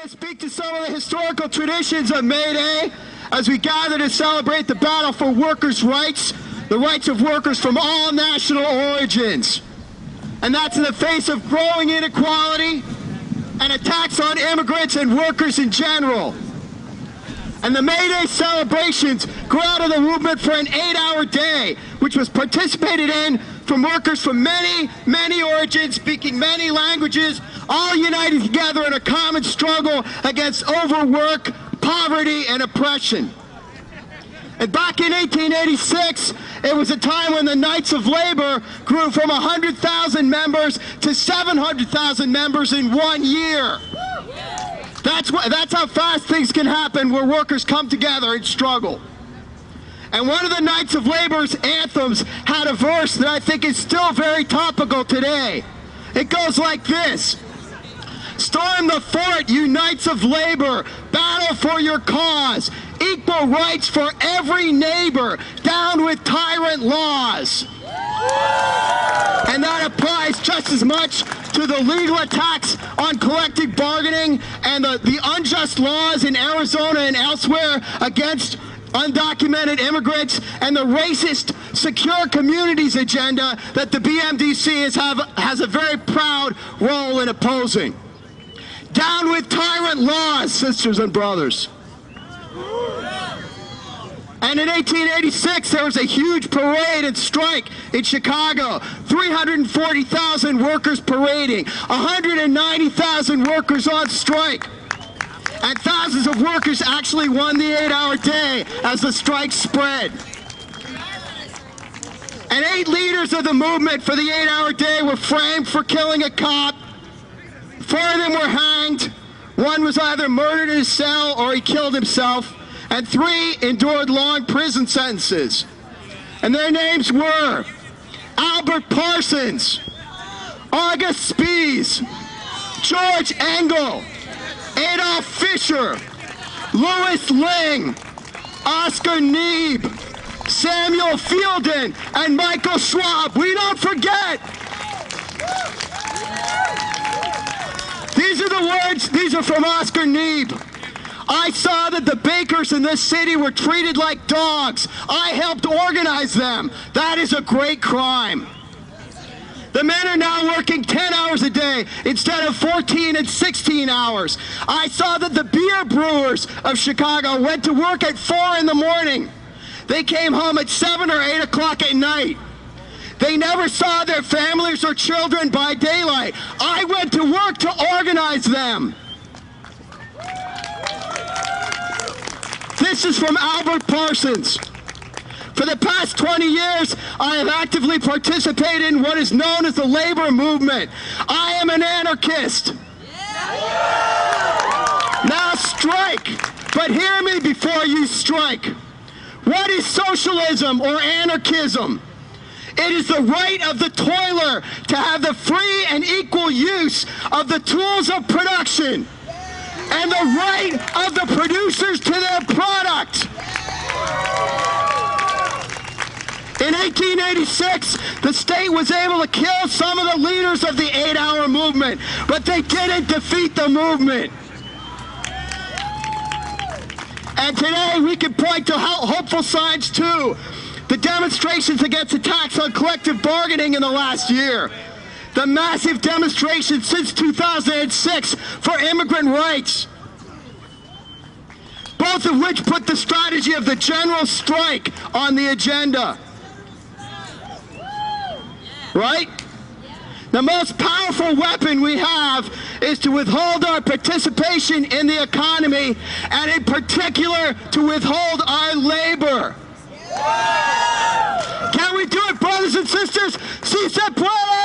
to speak to some of the historical traditions of May Day as we gather to celebrate the battle for workers' rights, the rights of workers from all national origins. And that's in the face of growing inequality and attacks on immigrants and workers in general. And the May Day celebrations grew out of the movement for an 8-hour day, which was participated in from workers from many, many origins, speaking many languages, all united together in a common struggle against overwork, poverty, and oppression. And back in 1886, it was a time when the Knights of Labor grew from 100,000 members to 700,000 members in 1 year. That's how fast things can happen where workers come together and struggle. And one of the Knights of Labor's anthems had a verse that I think is still very topical today. It goes like this: "Storm the fort, you Knights of Labor, battle for your cause, equal rights for every neighbor, down with tyrant laws." And that applies just as much to the legal attacks on collective bargaining and the unjust laws in Arizona and elsewhere against undocumented immigrants and the racist secure communities agenda that the BMDC has a very proud role in opposing. Down with tyrant laws, sisters and brothers. And in 1886, there was a huge parade and strike in Chicago. 340,000 workers parading, 190,000 workers on strike. And thousands of workers actually won the 8-hour day as the strike spread. And 8 leaders of the movement for the 8-hour day were framed for killing a cop. 4 of them were hanged. 1 was either murdered in his cell or he killed himself. And 3 endured long prison sentences. And their names were Albert Parsons, August Spies, George Engel, Adolf Fischer, Louis Ling, Oscar Neeb, Samuel Fielden, and Michael Schwab. We don't forget. These are the words, these are from Oscar Neeb. "I saw that the bakers in this city were treated like dogs. I helped organize them. That is a great crime. The men are now working 10 hours a day instead of 14 and 16 hours. I saw that the beer brewers of Chicago went to work at 4 in the morning. They came home at 7 or 8 o'clock at night. They never saw their families or children by daylight. I went to work to organize them." This is from Albert Parsons. "For the past 20 years, I have actively participated in what is known as the labor movement. I am an anarchist." Now strike, but hear me before you strike. What is socialism or anarchism? It is the right of the toiler to have the free and equal use of the tools of production, and the right of the producers to their product. In 1886, the state was able to kill some of the leaders of the 8-hour movement, but they didn't defeat the movement. And today we can point to hopeful signs too. The demonstrations against attacks on collective bargaining in the last year. The massive demonstrations since 2006 for immigrant rights, both of which put the strategy of the general strike on the agenda. Right? The most powerful weapon we have is to withhold our participation in the economy, and in particular, to withhold our labor. Can we do it, brothers and sisters? Si se puede!